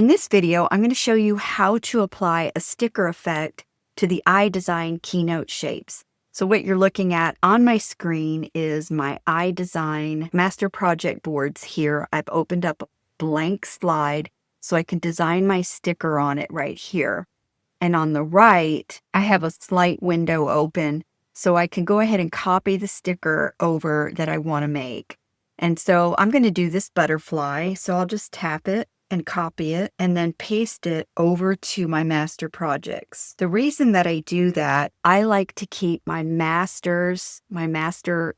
In this video, I'm going to show you how to apply a sticker effect to the iDesign Keynote shapes. So what you're looking at on my screen is my iDesign master project boards here. I've opened up a blank slide so I can design my sticker on it right here. And on the right, I have a slight window open so I can go ahead and copy the sticker over that I want to make. And so I'm going to do this butterfly. So I'll just tap it and copy it and then paste it over to my master projects. The reason that I do that, I like to keep my master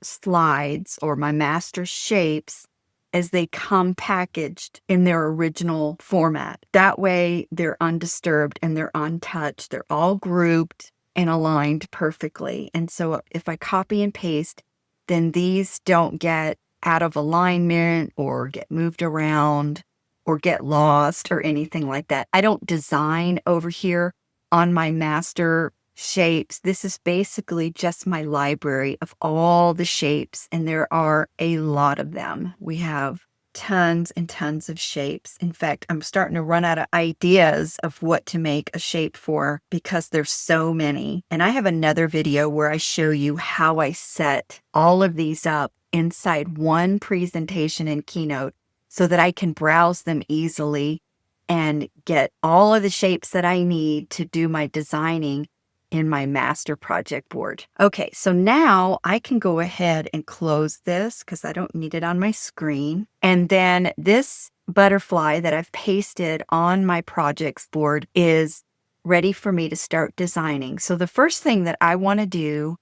slides or my master shapes as they come packaged in their original format. That way they're undisturbed and they're untouched. They're all grouped and aligned perfectly. And so if I copy and paste, then these don't get out of alignment or get moved around or get lost or anything like that. I don't design over here on my master shapes. This is basically just my library of all the shapes, and there are a lot of them. We have tons and tons of shapes. In fact, I'm starting to run out of ideas of what to make a shape for because there's so many. And I have another video where I show you how I set all of these up inside one presentation in Keynote so that I can browse them easily and get all of the shapes that I need to do my designing in my master project board. Okay, so now I can go ahead and close this because I don't need it on my screen. And then this butterfly that I've pasted on my projects board is ready for me to start designing. So the first thing that I want to do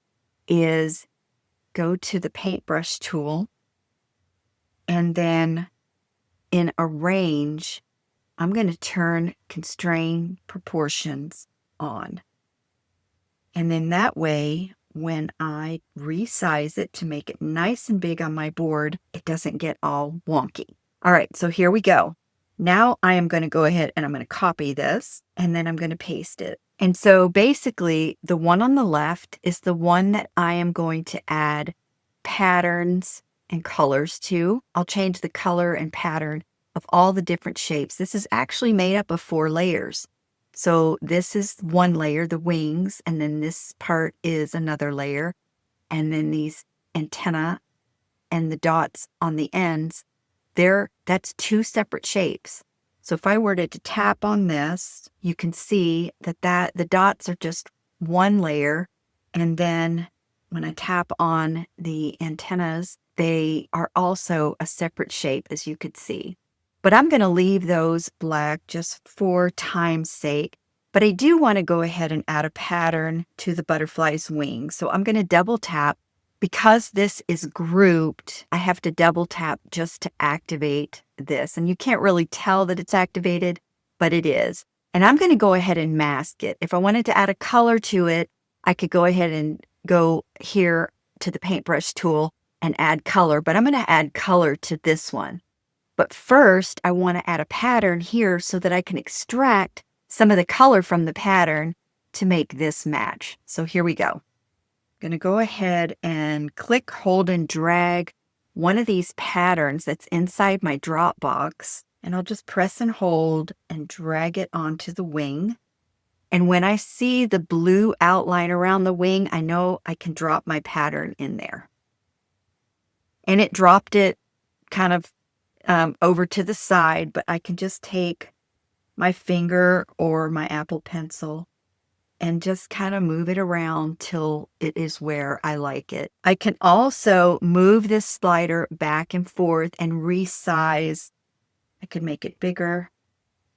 is go to the paintbrush tool, and then in Arrange, I'm going to turn Constrain Proportions on. And then that way, when I resize it to make it nice and big on my board, it doesn't get all wonky. All right, so here we go. Now I am going to go ahead and I'm going to copy this, and then I'm going to paste it. And so basically, the one on the left is the one that I am going to add patterns and colors to. I'll change the color and pattern of all the different shapes. This is actually made up of 4 layers. So this is one layer, the wings, and then this part is another layer. And then these antenna and the dots on the ends, that's 2 separate shapes. So if I were to tap on this, you can see that the dots are just one layer. And then when I tap on the antennas, they are also a separate shape, as you could see. But I'm going to leave those black just for time's sake. But I do want to go ahead and add a pattern to the butterfly's wings. So I'm going to double tap. Because this is grouped, I have to double tap just to activate this. And you can't really tell that it's activated, but it is. And I'm going to go ahead and mask it. If I wanted to add a color to it, I could go ahead and go here to the paintbrush tool and add color. But I'm going to add color to this one. But first, I want to add a pattern here so that I can extract some of the color from the pattern to make this match. So here we go. I'm going to go ahead and click, hold, and drag one of these patterns that's inside my drop box. And I'll just press and hold and drag it onto the wing. And when I see the blue outline around the wing, I know I can drop my pattern in there. And it dropped it kind of over to the side, but I can just take my finger or my Apple Pencil and just kind of move it around till it is where I like it. I can also move this slider back and forth and resize. I could make it bigger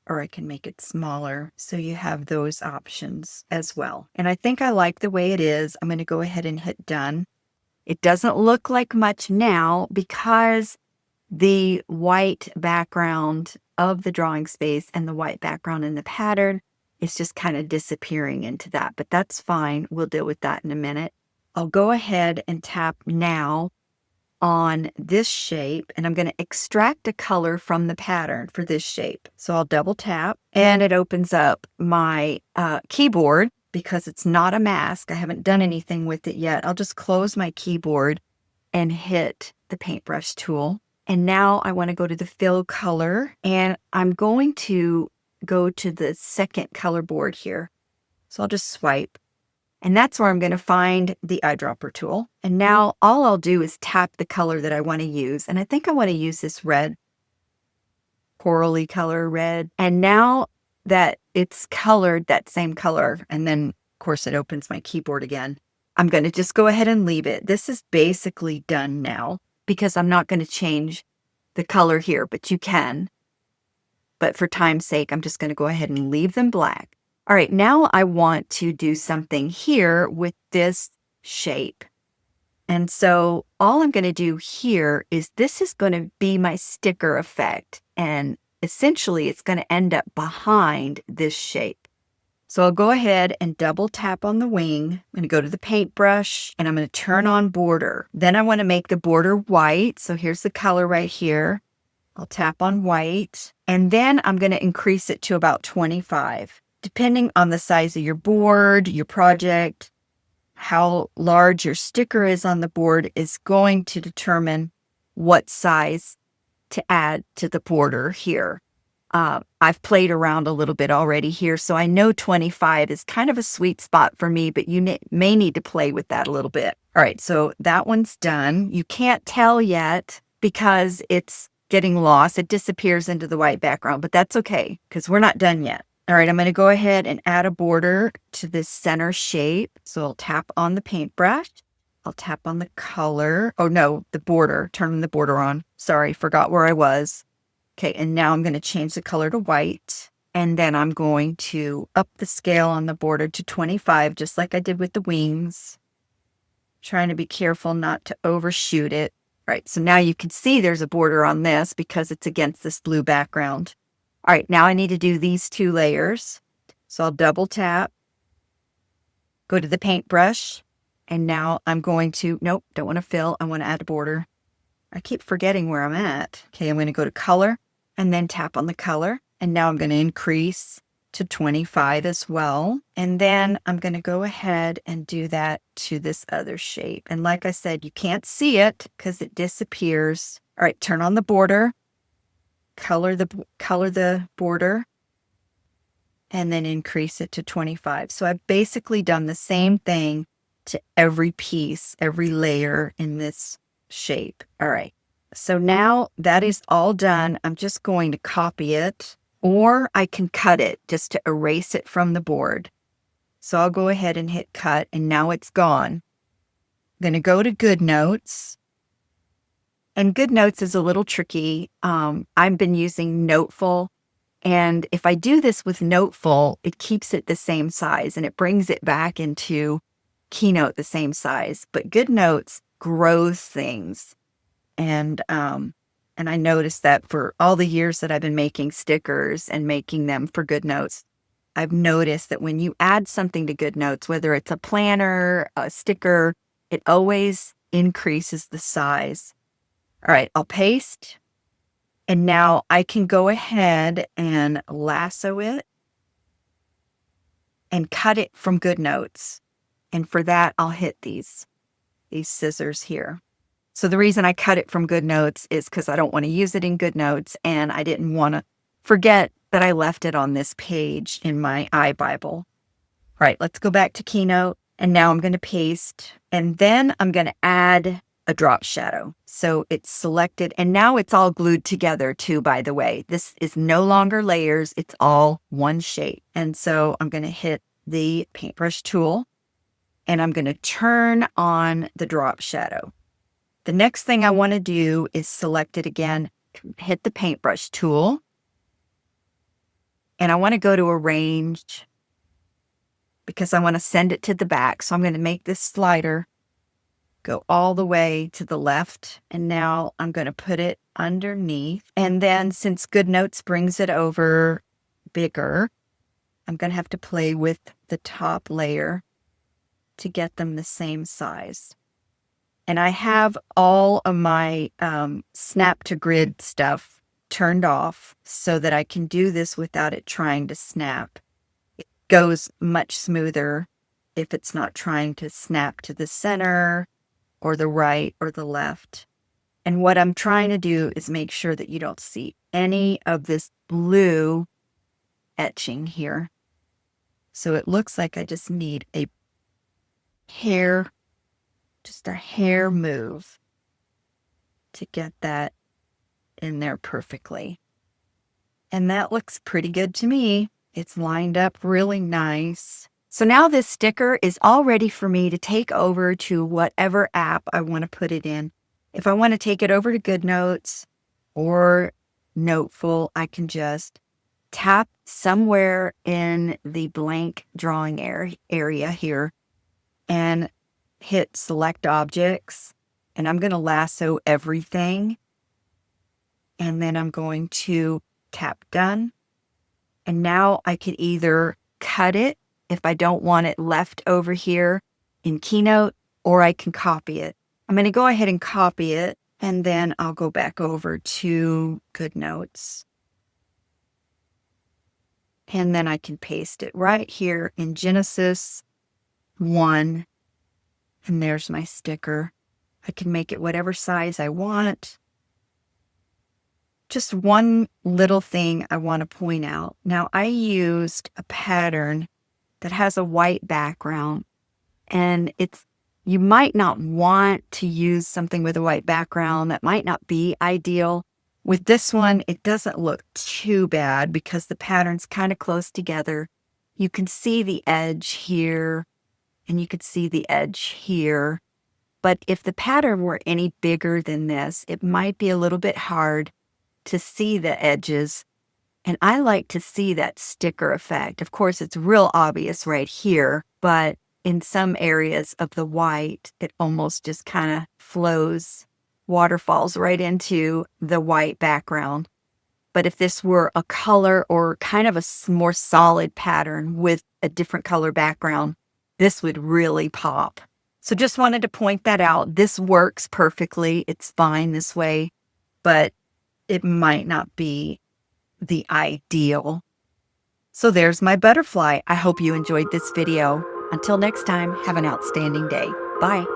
or I can make it smaller. So you have those options as well. And I think I like the way it is. I'm going to go ahead and hit done. It doesn't look like much now because the white background of the drawing space and the white background in the pattern is just kind of disappearing into that, but that's fine. We'll deal with that in a minute. I'll go ahead and tap now on this shape, and I'm going to extract a color from the pattern for this shape. So I'll double tap, and it opens up my keyboard because it's not a mask. I haven't done anything with it yet. I'll just close my keyboard and hit the paintbrush tool. And now I want to go to the fill color, and I'm going to go to the second color board here. So I'll just swipe. And that's where I'm going to find the eyedropper tool. And now all I'll do is tap the color that I want to use. And I think I want to use this red, corally color red. And now that it's colored that same color, and then of course it opens my keyboard again, I'm going to just go ahead and leave it. This is basically done now because I'm not going to change the color here, but you can. But for time's sake, I'm just going to go ahead and leave them black. All right, now I want to do something here with this shape. And so all I'm going to do here is this is going to be my sticker effect. And essentially, it's going to end up behind this shape. So I'll go ahead and double tap on the wing. I'm going to go to the paintbrush and I'm going to turn on border. Then I want to make the border white. So here's the color right here. I'll tap on white and then I'm going to increase it to about 25. Depending on the size of your board, your project, how large your sticker is on the board is going to determine what size to add to the border here. I've played around a little bit already here, so I know 25 is kind of a sweet spot for me, but you may need to play with that a little bit. All right, so that one's done. You can't tell yet because it's getting lost. It disappears into the white background, but that's okay because we're not done yet. All right, I'm going to go ahead and add a border to this center shape. So I'll tap on the paintbrush. I'll tap on the color. Oh, no, the border. Turn the border on. Sorry, forgot where I was. Okay, and now I'm going to change the color to white. And then I'm going to up the scale on the border to 25, just like I did with the wings. Trying to be careful not to overshoot it. All right, so now you can see there's a border on this because it's against this blue background. All right, now I need to do these 2 layers. So I'll double tap, go to the paintbrush, and now I'm going to, nope, don't want to fill. I want to add a border. I keep forgetting where I'm at. Okay, I'm going to go to color and then tap on the color. And now I'm going to increase to 25 as well. And then I'm going to go ahead and do that to this other shape. And like I said, you can't see it because it disappears. All right, turn on the border. Color the border and then increase it to 25. So I've basically done the same thing to every piece, every layer in this shape. All right. So now that is all done. I'm just going to copy it or I can cut it just to erase it from the board. So I'll go ahead and hit cut and now it's gone. I'm going to go to Good Notes. And Good Notes is a little tricky. I've been using Noteful. And if I do this with Noteful, it keeps it the same size and it brings it back into Keynote the same size. But Good Notes grows things. And I noticed that for all the years that I've been making stickers and making them for Good Notes, I've noticed that when you add something to Good Notes, whether it's a planner, a sticker, it always increases the size. All right, I'll paste. And now I can go ahead and lasso it and cut it from Good Notes. And for that, I'll hit these scissors here. So the reason I cut it from Good Notes is because I don't want to use it in Good Notes. And I didn't want to forget that I left it on this page in my iBible. All right, let's go back to Keynote. And now I'm going to paste. And then I'm going to add a drop shadow. So it's selected and now it's all glued together too, by the way. This is no longer layers, it's all one shape. And so I'm going to hit the paintbrush tool and I'm going to turn on the drop shadow. The next thing I want to do is select it again, hit the paintbrush tool, and I want to go to arrange because I want to send it to the back. So I'm going to make this slider go all the way to the left. And now I'm going to put it underneath. And then since Good Notes brings it over bigger, I'm going to have to play with the top layer to get them the same size. And I have all of my snap to grid stuff turned off so that I can do this without it trying to snap. It goes much smoother if it's not trying to snap to the center or the right or the left. And what I'm trying to do is make sure that you don't see any of this blue etching here. So it looks like I just need a hair, just a hair move to get that in there perfectly. And that looks pretty good to me. It's lined up really nice. So now this sticker is all ready for me to take over to whatever app I want to put it in. If I want to take it over to GoodNotes or Noteful, I can just tap somewhere in the blank drawing area here and hit select objects. And I'm going to lasso everything. And then I'm going to tap done. And now I could either cut it if I don't want it left over here in Keynote, or I can copy it. I'm going to go ahead and copy it, and then I'll go back over to GoodNotes. And then I can paste it right here in Genesis 1. And there's my sticker. I can make it whatever size I want. Just one little thing I want to point out. Now, I used a pattern that has a white background, and you might not want to use something with a white background. That might not be ideal. With this one, it doesn't look too bad because the pattern's kind of close together. You can see the edge here, and you could see the edge here. But if the pattern were any bigger than this, it might be a little bit hard to see the edges. And I like to see that sticker effect. Of course, it's real obvious right here, but in some areas of the white, it almost just kind of flows, waterfalls right into the white background. But if this were a color or kind of a more solid pattern with a different color background, this would really pop. So just wanted to point that out. This works perfectly. It's fine this way, but it might not be the ideal. So there's my butterfly. I hope you enjoyed this video. Until next time, have an outstanding day. Bye.